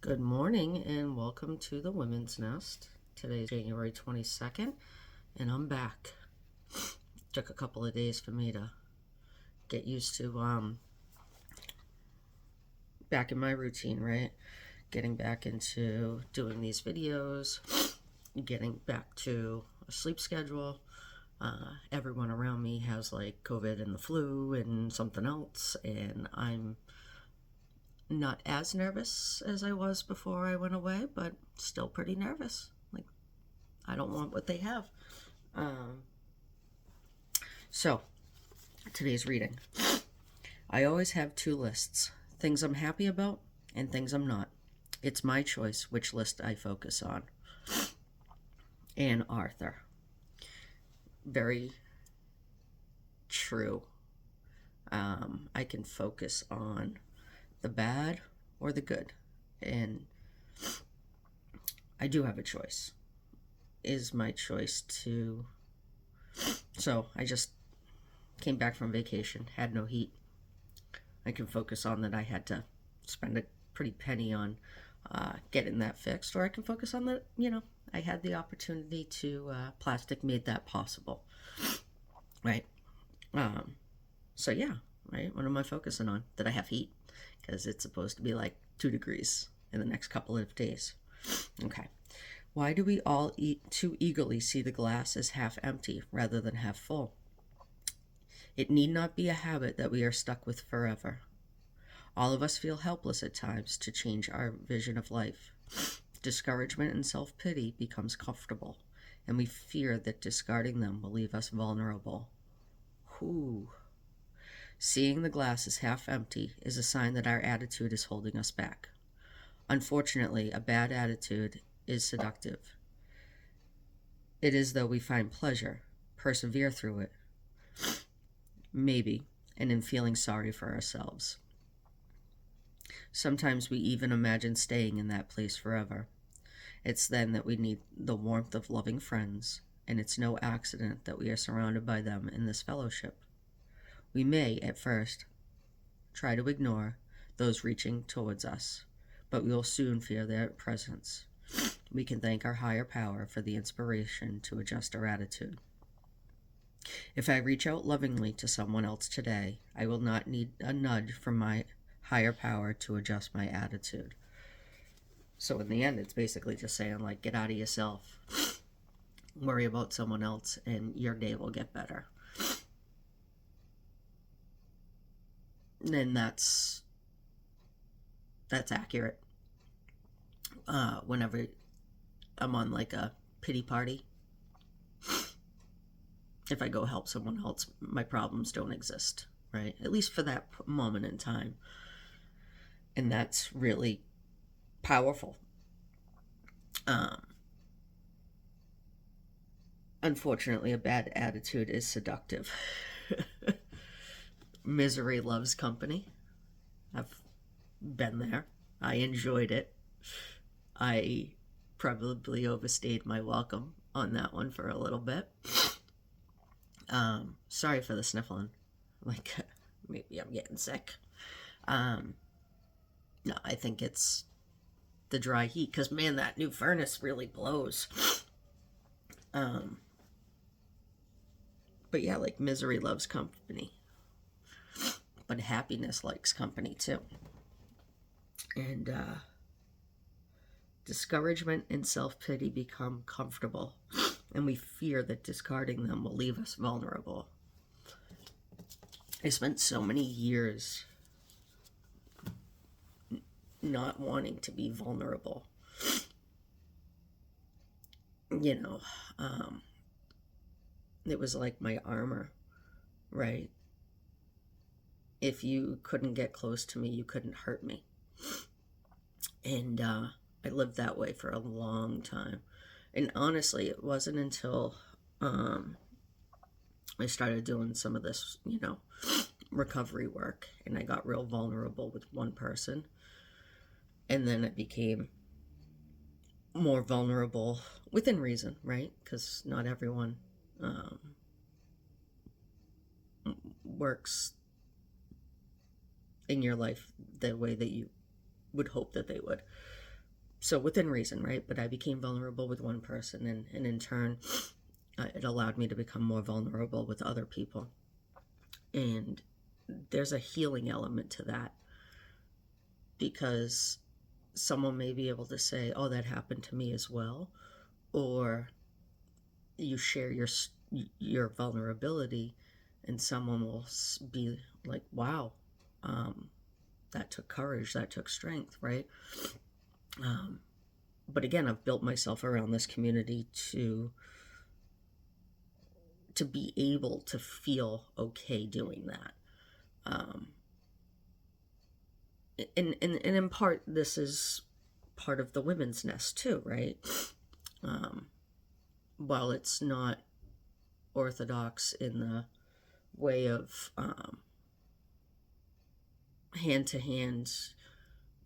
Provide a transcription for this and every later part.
Good morning and welcome to the Women's Nest. Today's January 22nd and I'm back. Took a couple of days for me to get used to back in my routine, right? Getting back into doing these videos, getting back to a sleep schedule. Everyone around me has like COVID and the flu and something else, and I'm not as nervous as I was before I went away, but still pretty nervous. Like, I don't want what they have. Um, so, today's reading. I always have two lists: things I'm happy about and things I'm not. It's my choice which list I focus on. Anne Arthur. Very true. I can focus on the bad or the good. And I do have a choice. Is my choice to. So I just came back from vacation, had no heat. I can focus on that I had to spend a pretty penny on getting that fixed, or I can focus on that, I had the opportunity to, plastic made that possible, right? So yeah, right? What am I focusing on? That I have heat? Because it's supposed to be like 2 degrees in the next couple of days. Okay. Why do we all too eagerly see the glass as half empty rather than half full? It need not be a habit that we are stuck with forever. All of us feel helpless at times to change our vision of life. Discouragement and self-pity becomes comfortable, and we fear that discarding them will leave us vulnerable. Whew. Seeing the glass as half empty is a sign that our attitude is holding us back. Unfortunately, a bad attitude is seductive. It is though we find pleasure, persevere through it, maybe, and in feeling sorry for ourselves. Sometimes we even imagine staying in that place forever. It's then that we need the warmth of loving friends, and it's no accident that we are surrounded by them in this fellowship. We may, at first, try to ignore those reaching towards us, but we will soon feel their presence. We can thank our higher power for the inspiration to adjust our attitude. If I reach out lovingly to someone else today, I will not need a nudge from my higher power to adjust my attitude. So in the end, it's basically just saying, like, get out of yourself, worry about someone else, and your day will get better. And that's accurate. Whenever I'm on like a pity party, if I go help someone else, my problems don't exist, right? At least for that moment in time. And that's really powerful. Unfortunately, a bad attitude is seductive. Misery loves company. I've been there. I enjoyed it. I probably overstayed my welcome on that one for a little bit. Sorry for the sniffling. Like, maybe I'm getting sick. No, I think it's the dry heat, because man, that new furnace really blows. But yeah, like, misery loves company, but happiness likes company too. And discouragement and self-pity become comfortable, and we fear that discarding them will leave us vulnerable. I spent so many years not wanting to be vulnerable. It was like my armor, right? If you couldn't get close to me, you couldn't hurt me. And I lived that way for a long time. And honestly, it wasn't until I started doing some of this, recovery work, and I got real vulnerable with one person. And then it became more vulnerable within reason, right? Because not everyone works in your life the way that you would hope that they would. So within reason, right? But I became vulnerable with one person, and in turn, it allowed me to become more vulnerable with other people. And there's a healing element to that, because someone may be able to say, oh, that happened to me as well. Or you share your vulnerability, and someone will be like, wow, that took courage, that took strength, right? But again, I've built myself around this community to be able to feel okay doing that. And in part, this is part of the women's nest too, right? While it's not orthodox in the way of hand-to-hand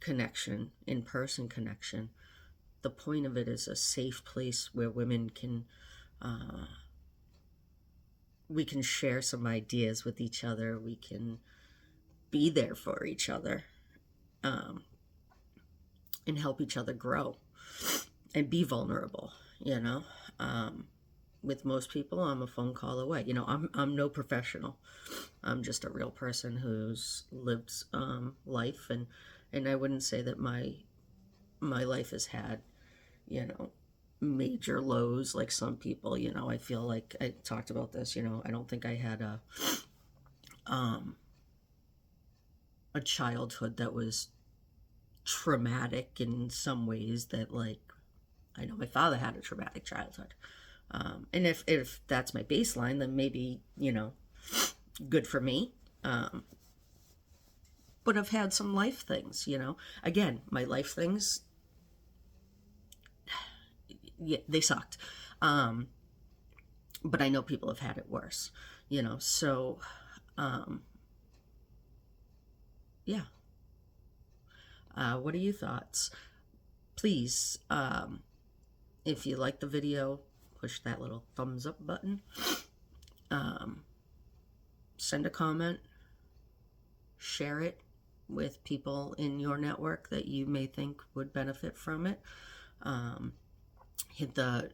connection, in-person connection, the point of it is a safe place where women can we can share some ideas with each other. We can be there for each other, and help each other grow and be vulnerable, you know. With most people, I'm a phone call away. You know, I'm no professional. I'm just a real person who's lived life, and I wouldn't say that my life has had, you know, major lows like some people. You know, I feel like I talked about this. You know, I don't think I had a childhood that was traumatic in some ways. That, like, I know my father had a traumatic childhood. And if that's my baseline, then maybe, you know, good for me. But I've had some life things, you know. Again, my life things, yeah, they sucked. But I know people have had it worse, you know. So, yeah. What are your thoughts? Please, if you like the video, push that little thumbs up button. Send a comment. Share it with people in your network that you may think would benefit from it. Hit the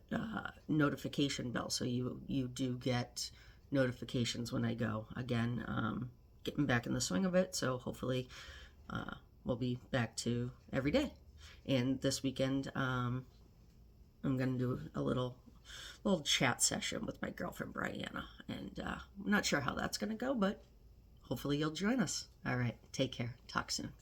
notification bell so you do get notifications when I go. Again, getting back in the swing of it, so hopefully we'll be back to every day. And this weekend, I'm going to do a little chat session with my girlfriend Brianna, and I'm not sure how that's going to go, but hopefully you'll join us. All right, take care. Talk soon.